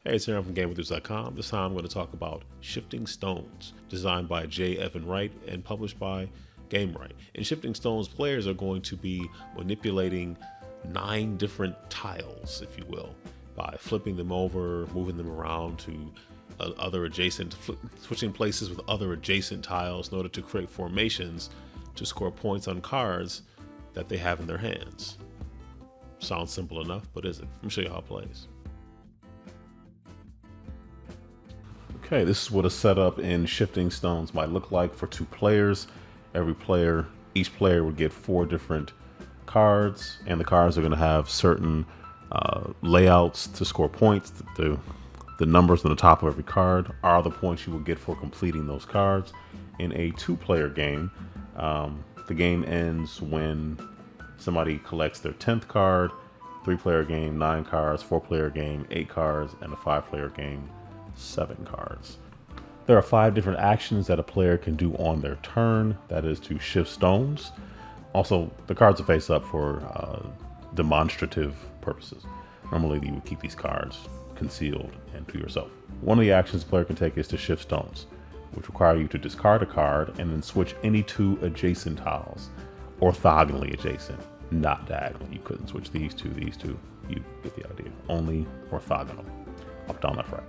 Hey, it's Aaron from GameEnthus.com. This time I'm going to talk about Shifting Stones, designed by Wright and published by GameWright. In Shifting Stones, players are going to be manipulating 9 different tiles, if you will, by flipping them over, moving them around to switching places with other adjacent tiles in order to create formations to score points on cards that they have in their hands. Sounds simple enough, but is it? Let me show you how it plays. Okay, this is what a setup in Shifting Stones might look like for 2 players. Each player would get 4 different cards, and the cards are going to have certain layouts to score points. The numbers on the top of every card are the points you will get for completing those cards. In a 2-player game, the game ends when somebody collects their 10th card. 3-player game, 9 cards. 4-player game, 8 cards, and a 5-player game, 7 cards. There are 5 different actions that a player can do on their turn. That is to shift stones. Also, the cards are face up for demonstrative purposes. Normally, you would keep these cards concealed and to yourself. One of the actions a player can take is to shift stones, which require you to discard a card and then switch any 2 adjacent tiles, orthogonally adjacent, not diagonally. You couldn't switch these two. You get the idea. Only orthogonal, up, down, left, right.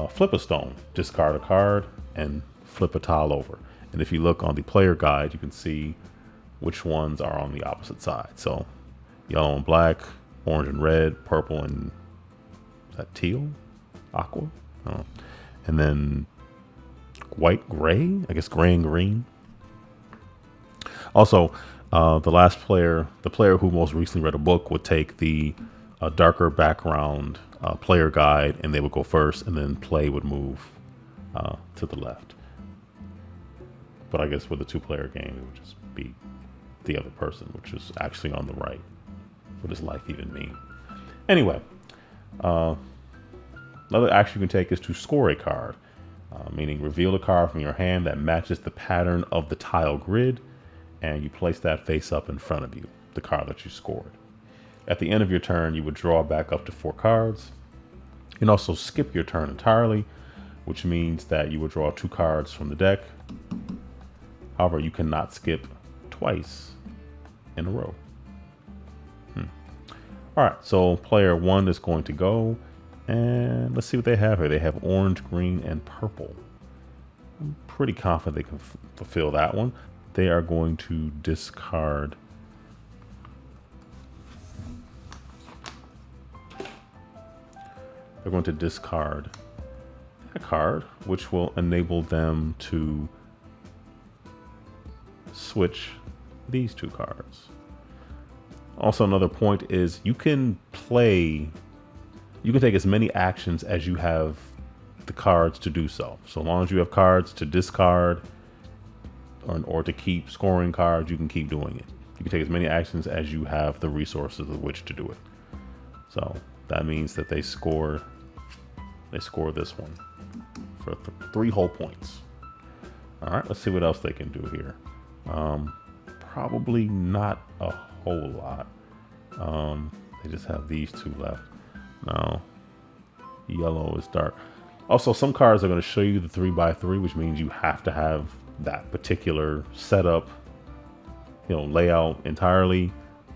Flip a stone, discard a card, and flip a tile over. And if you look on the player guide, you can see which ones are on the opposite side. So yellow and black, orange and red, purple and is that teal? Aqua? I don't know. And then white, gray? I guess gray and green. Also, the player who most recently read a book would take the darker background player guide, and they would go first, and then play would move to the left. But I guess with a 2-player game, it would just be the other person, which is actually on the right. What does life even mean? Anyway, another action you can take is to score a card, meaning reveal a card from your hand that matches the pattern of the tile grid, and you place that face up in front of you, the card that you scored. At the end of your turn, you would draw back up to 4 cards. You can also skip your turn entirely, which means that you would draw 2 cards from the deck. However, you cannot skip twice in a row. All right, so player 1 is going to go, and let's see what they have here. They have orange, green, and purple. I'm pretty confident they can fulfill that one. They are going to discard a card, which will enable them to switch these 2 cards. Also, another point is you can take as many actions as you have the cards to do so. So long as you have cards to discard or to keep scoring cards, you can keep doing it. You can take as many actions as you have the resources with which to do it. So that means that they score this one for 3 whole points. All right, let's see what else they can do here. Probably not a whole lot. They just have these 2 left. Now, yellow is dark. Also, some cards are going to show you the 3x3, which means you have to have that particular setup, layout entirely.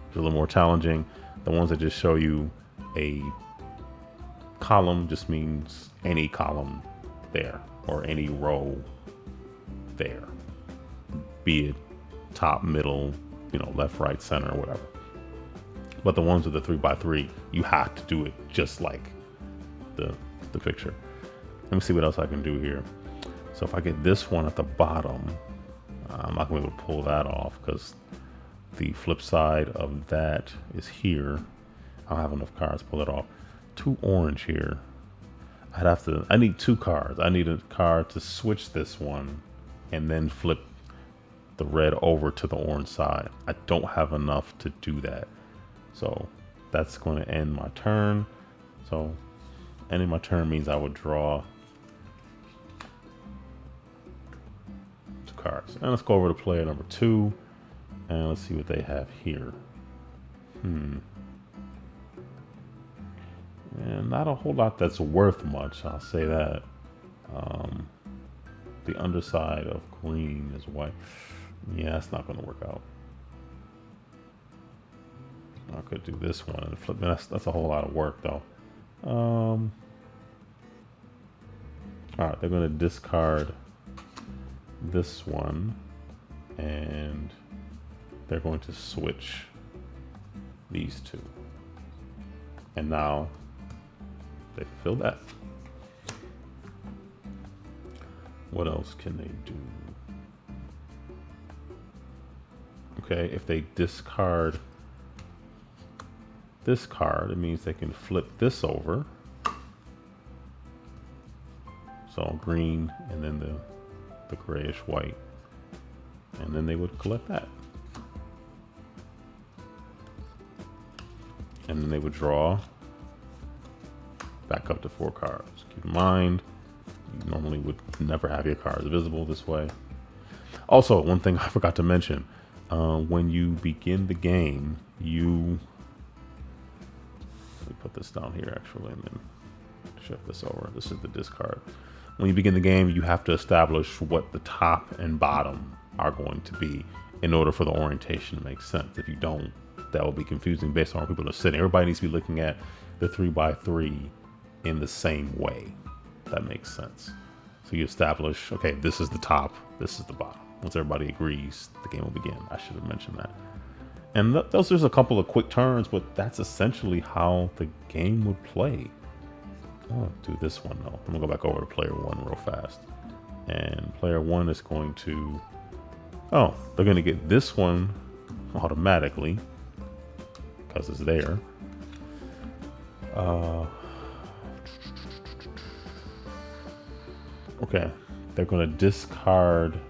It's a little more challenging. The ones that just show you a column just means any column there or any row there, be it top, middle, left, right, center, or whatever. But the ones with the 3x3, you have to do it just like the picture. Let me see what else I can do here. So if I get this one at the bottom, I'm not going to be able to pull that off because the flip side of that is here. I don't have enough cards to pull it off. 2 orange here. I need 2 cards. I need a card to switch this one and then flip the red over to the orange side. I don't have enough to do that. So that's going to end my turn. So ending my turn means I would draw 2 cards. And let's go over to player number 2 and let's see what they have here. And not a whole lot that's worth much, I'll say that. The underside of green is white. Yeah, that's not going to work out. I could do this one and flip. That's a whole lot of work, though. All right, they're going to discard this one, and they're going to switch these two. And now they can fill that. What else can they do? Okay, if they discard this card, it means they can flip this over. So green and then the grayish white. And then they would collect that. And then they would draw back up to 4 cards. Keep in mind, you normally would never have your cards visible this way. Also, one thing I forgot to mention, when you begin the game, let me put this down here actually and then shift this over. This is the discard. When you begin the game, you have to establish what the top and bottom are going to be in order for the orientation to make sense. If you don't, that will be confusing based on where people are sitting. Everybody needs to be looking at the 3x3 in the same way. That makes sense. So you establish, okay, this is the top, this is the bottom. Once everybody agrees, the game will begin. I should have mentioned that. And those are just a couple of quick turns, but that's essentially how the game would play. I'll do this one though. I'm gonna go back over to player 1 real fast. And player 1 is going to, they're gonna get this one automatically because it's there. Okay, they're going to discard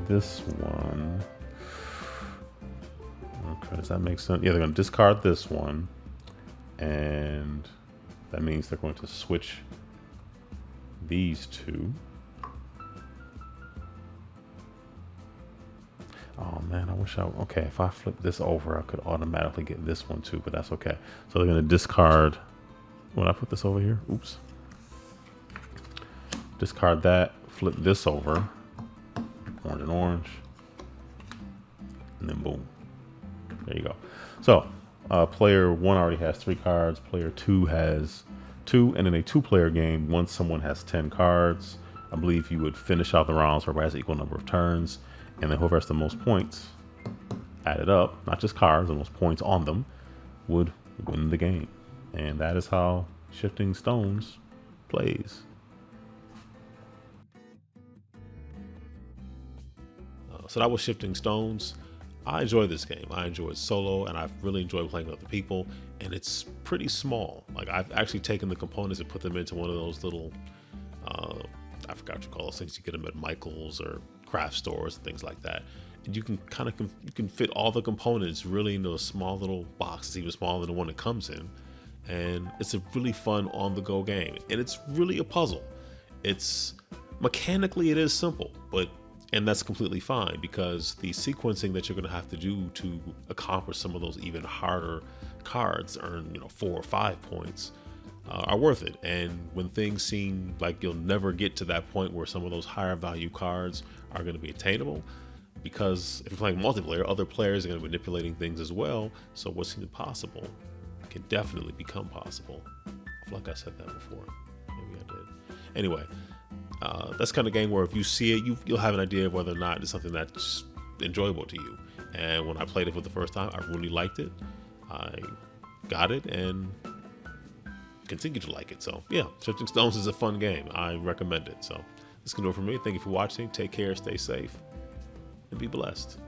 this one. Okay, does that make sense? Yeah, they're going to discard this one, and that means they're going to switch these two. Oh man, I wish okay, if I flip this over, I could automatically get this one too, but that's okay. So they're going to discard, when I put this over here, oops. Discard that, flip this over, orange and orange, and then boom. There you go. So player 1 already has 3 cards, player 2 has 2, and in a 2-player game, once someone has 10 cards, I believe you would finish out the rounds where everybody has an equal number of turns, and then whoever has the most points added up, not just cards, the most points on them, would win the game. And that is how Shifting Stones plays. So that was Shifting Stones. I enjoy this game. I enjoy it solo, and I've really enjoyed playing with other people, and it's pretty small. Like, I've actually taken the components and put them into one of those little, I forgot what you call those things. You get them at Michael's or craft stores and things like that. And you can you can fit all the components really into a small little box. It's even smaller than the one it comes in. And it's a really fun on-the-go game. And it's really a puzzle. It's mechanically, it is simple, and that's completely fine, because the sequencing that you're going to have to do to accomplish some of those even harder cards, earn 4 or 5 points, are worth it. And when things seem like you'll never get to that point where some of those higher value cards are going to be attainable, because if you're playing multiplayer, other players are going to be manipulating things as well. So what seems impossible can definitely become possible. I feel like I said that before. Maybe I did. Anyway. That's kind of game where if you see it, you'll have an idea of whether or not it's something that's enjoyable to you. And when I played it for the first time, I really liked it. I got it and continue to like it. So yeah, Shifting Stones is a fun game. I recommend it. So this can do it for me. Thank you for watching. Take care, stay safe, and be blessed.